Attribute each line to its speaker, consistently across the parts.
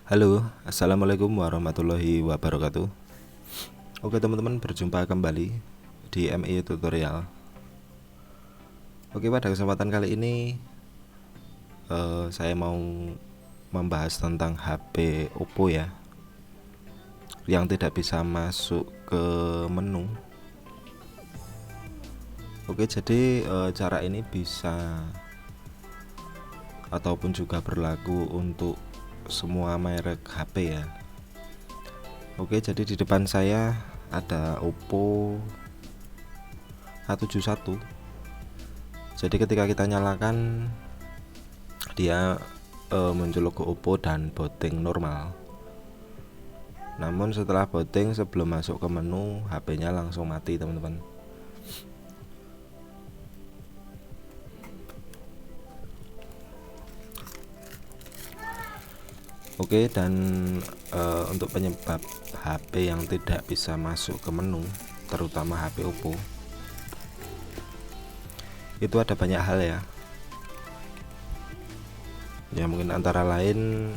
Speaker 1: Halo, assalamualaikum warahmatullahi wabarakatuh. Oke teman-teman, berjumpa kembali di MI Tutorial. Oke, pada kesempatan kali ini saya mau membahas tentang HP Oppo ya, yang tidak bisa masuk ke menu. Oke, jadi cara ini bisa ataupun juga berlaku untuk semua merek HP ya. Oke, jadi di depan saya ada Oppo A71. Jadi ketika kita nyalakan, dia muncul logo Oppo dan booting normal. Namun setelah booting, sebelum masuk ke menu, HP-nya langsung mati teman-teman. Oke, dan untuk penyebab HP yang tidak bisa masuk ke menu, terutama HP Oppo, itu ada banyak hal ya. Ya mungkin antara lain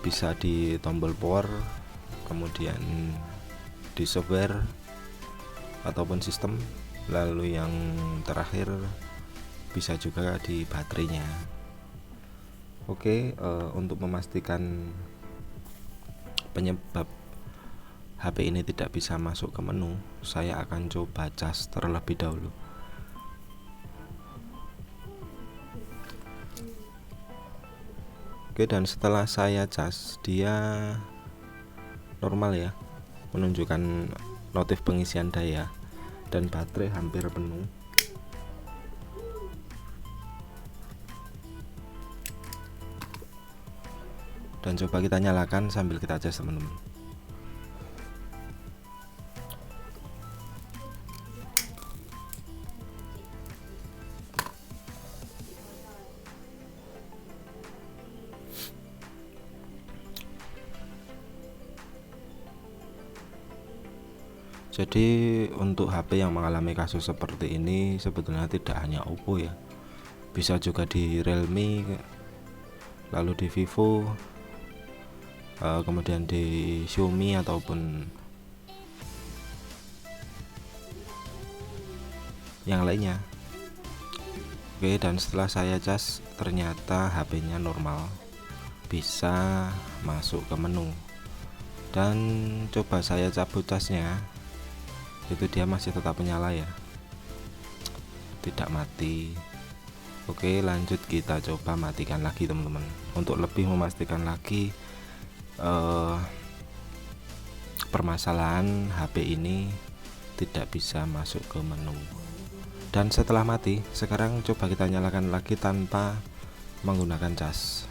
Speaker 1: bisa di tombol power, kemudian di software ataupun sistem, lalu yang terakhir bisa juga di baterainya. Oke, untuk memastikan penyebab HP ini tidak bisa masuk ke menu, saya akan coba cas terlebih dahulu. Oke, dan setelah saya cas, dia normal ya, menunjukkan notif pengisian daya dan baterai hampir penuh. Dan coba kita nyalakan sambil kita cas teman-teman. Jadi untuk HP yang mengalami kasus seperti ini sebetulnya tidak hanya Oppo ya, bisa juga di Realme, lalu di Vivo, kemudian di Xiaomi ataupun yang lainnya. Oke, dan setelah saya cas, ternyata HP-nya normal, bisa masuk ke menu. Dan coba saya cabut casnya, itu dia masih tetap menyala ya, tidak mati. Oke, lanjut kita coba matikan lagi teman-teman, untuk lebih memastikan lagi permasalahan HP ini tidak bisa masuk ke menu. Dan setelah mati, sekarang coba kita nyalakan lagi tanpa menggunakan cas.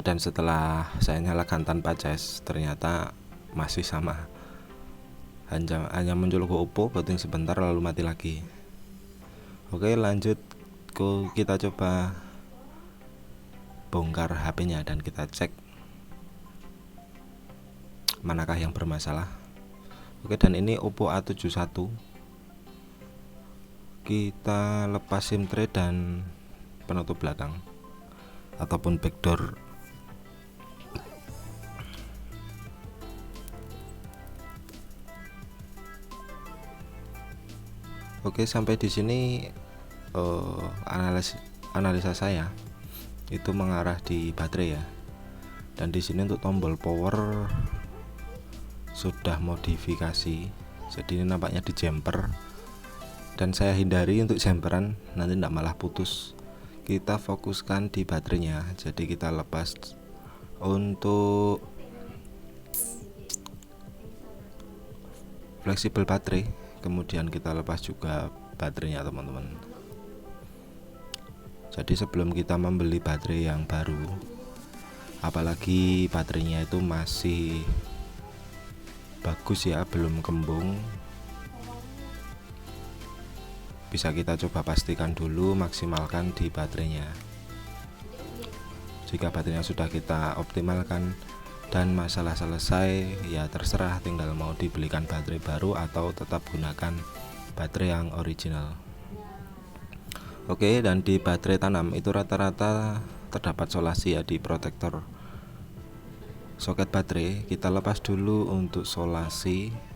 Speaker 1: Dan setelah saya nyalakan tanpa cas, ternyata masih sama, hanya muncul logo Oppo, booting sebentar lalu mati lagi. Oke, lanjut kita coba bongkar HP-nya dan kita cek manakah yang bermasalah. Oke, dan ini Oppo A71. Kita lepas SIM tray dan penutup belakang ataupun backdoor. Oke, sampai di sini analisa saya itu mengarah di baterai ya. Dan di sini untuk tombol power sudah modifikasi. Jadi ini nampaknya di jumper. Dan saya hindari untuk jumperan, nanti tidak malah putus. Kita fokuskan di baterainya. Jadi kita lepas untuk fleksibel baterai, kemudian kita lepas juga baterainya teman-teman. Jadi sebelum kita membeli baterai yang baru, apalagi baterainya itu masih bagus ya, belum kembung, bisa kita coba pastikan dulu, maksimalkan di baterainya. Jika baterainya sudah kita optimalkan dan masalah selesai, ya terserah, tinggal mau dibelikan baterai baru atau tetap gunakan baterai yang original. Oke, dan di baterai tanam itu rata-rata terdapat solasi ya di protektor soket baterai. Kita lepas dulu untuk solasi.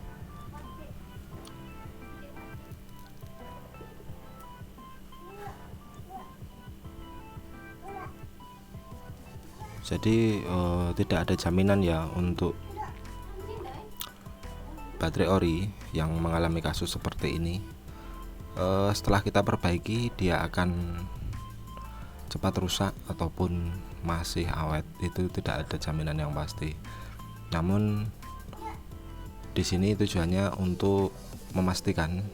Speaker 1: Jadi tidak ada jaminan ya untuk baterai ori yang mengalami kasus seperti ini. Setelah kita perbaiki, dia akan cepat rusak ataupun masih awet, itu tidak ada jaminan yang pasti. Namun di sini tujuannya untuk memastikan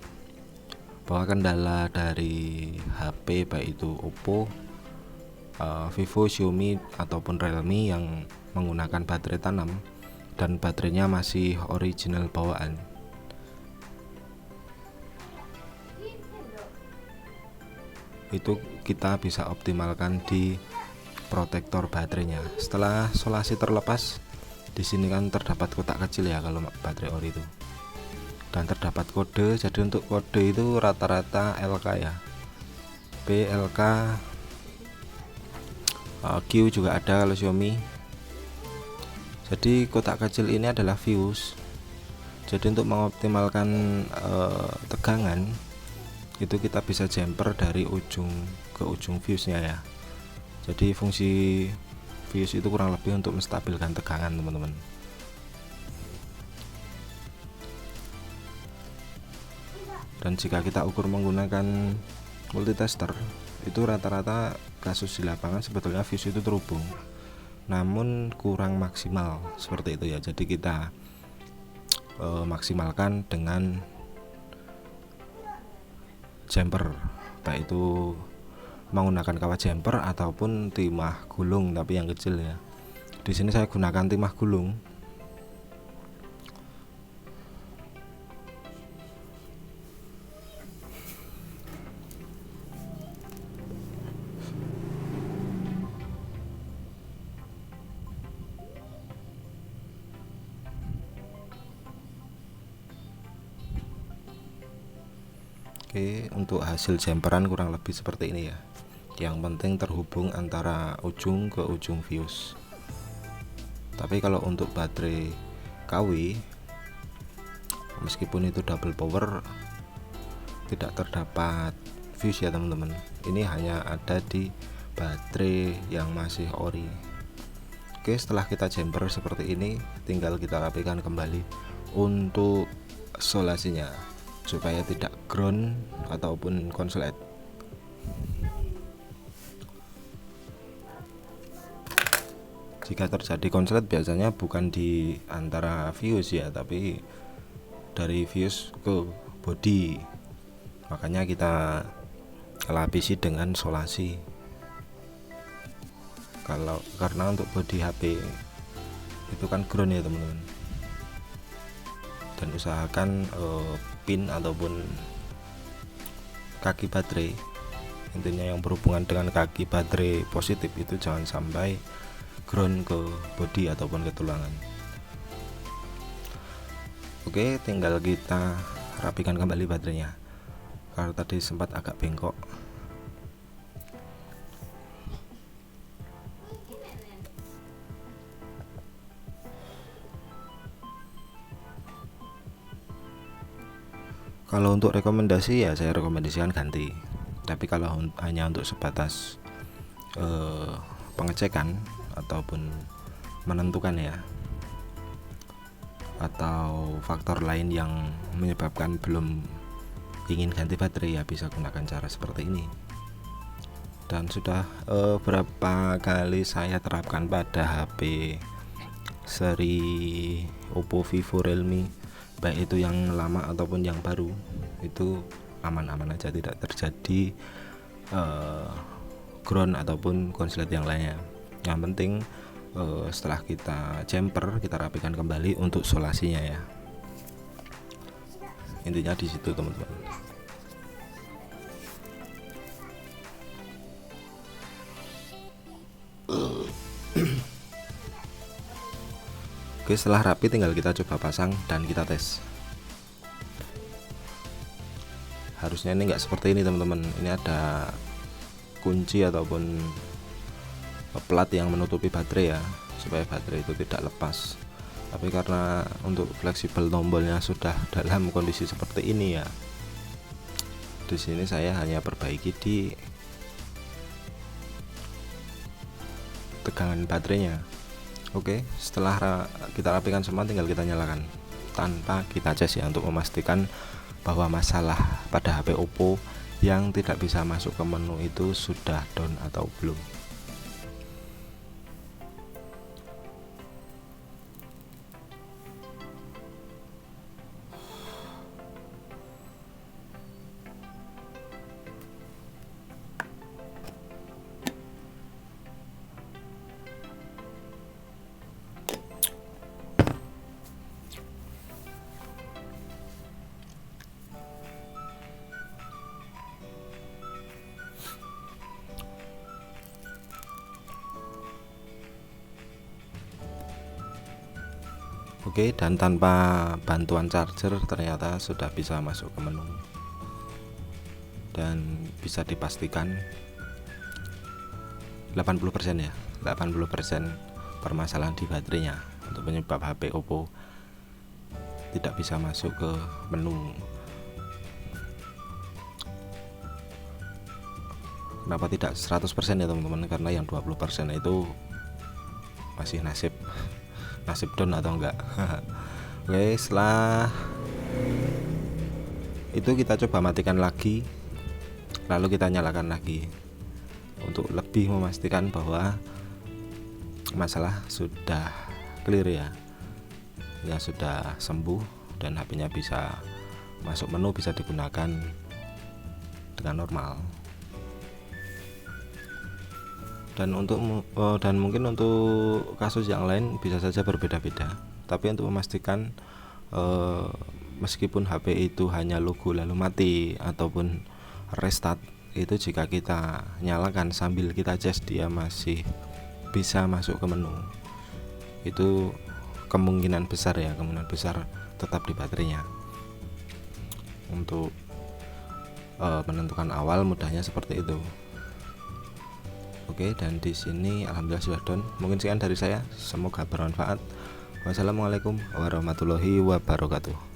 Speaker 1: bahwa kendala dari HP baik itu Oppo, Vivo, Xiaomi ataupun Realme yang menggunakan baterai tanam dan baterainya masih original bawaan, itu kita bisa optimalkan di protektor baterainya. Setelah solasi terlepas, di sini kan terdapat kotak kecil ya kalau baterai ori itu, dan terdapat kode. Jadi untuk kode itu rata-rata LK ya, B, LK, Q juga ada kalau Xiaomi. Jadi kotak kecil ini adalah fuse. Jadi untuk mengoptimalkan tegangan itu kita bisa jumper dari ujung ke ujung fuse-nya ya. Jadi fungsi fuse itu kurang lebih untuk menstabilkan tegangan, teman-teman. Dan jika kita ukur menggunakan multitester, itu rata-rata kasus di lapangan sebetulnya fuse itu terhubung, namun kurang maksimal seperti itu ya. Jadi kita maksimalkan dengan jumper, baik itu menggunakan kawat jumper ataupun timah gulung, tapi yang kecil ya. Di sini saya gunakan timah gulung. Oke, untuk hasil jumperan kurang lebih seperti ini ya. Yang penting terhubung antara ujung ke ujung fuse. Tapi kalau untuk baterai KW, meskipun itu double power, tidak terdapat fuse ya teman-teman. Ini hanya ada di baterai yang masih ori. Oke, setelah kita jumper seperti ini, tinggal kita rapikan kembali untuk solasinya supaya tidak ground ataupun konslet. Jika terjadi konslet biasanya bukan di antara fuse ya, tapi dari fuse ke body. Makanya kita lapisi dengan solasi. Karena untuk body HP itu kan ground ya teman-teman. Dan usahakan pin ataupun kaki baterai, intinya yang berhubungan dengan kaki baterai positif itu jangan sampai ground ke body ataupun ke tulangan. Oke, tinggal kita rapikan kembali baterainya karena tadi sempat agak bengkok. Kalau untuk rekomendasi ya saya rekomendasikan ganti. Tapi kalau hanya untuk sebatas pengecekan ataupun menentukan ya, atau faktor lain yang menyebabkan belum ingin ganti baterai, ya bisa gunakan cara seperti ini. Dan sudah berapa kali saya terapkan pada HP seri Oppo, Vivo, Realme, baik itu yang lama ataupun yang baru, itu aman-aman aja, tidak terjadi ground ataupun konslet yang lainnya. Yang penting setelah kita jumper, kita rapikan kembali untuk solasinya ya. Intinya di situ teman-teman. Oke, setelah rapi tinggal kita coba pasang dan kita tes. Harusnya ini enggak seperti ini teman-teman, ini ada kunci ataupun plat yang menutupi baterai ya, supaya baterai itu tidak lepas. Tapi karena untuk fleksibel tombolnya sudah dalam kondisi seperti ini ya, di sini saya hanya perbaiki di tegangan baterainya. Oke, setelah kita rapikan semua tinggal kita nyalakan tanpa kita cas ya, untuk memastikan bahwa masalah pada HP Oppo yang tidak bisa masuk ke menu itu sudah down atau belum. Oke, dan tanpa bantuan charger ternyata sudah bisa masuk ke menu, dan bisa dipastikan 80% ya, 80% permasalahan di baterainya untuk penyebab HP Oppo tidak bisa masuk ke menu. Kenapa tidak 100% ya teman-teman? Karena yang 20% itu masih nasib down atau enggak. Oke, setelah itu kita coba matikan lagi, lalu kita nyalakan lagi untuk lebih memastikan bahwa masalah sudah clear ya sudah sembuh dan HP-nya bisa masuk menu, bisa digunakan dengan normal. Dan mungkin untuk kasus yang lain bisa saja berbeda-beda, tapi untuk memastikan meskipun HP itu hanya logo lalu mati ataupun restart, itu jika kita nyalakan sambil kita cas dia masih bisa masuk ke menu, itu kemungkinan besar tetap di baterainya. Untuk menentukan awal mudahnya seperti itu. Oke, dan di sini alhamdulillah sudah down. Mungkin sekian dari saya, semoga bermanfaat. Wassalamualaikum warahmatullahi wabarakatuh.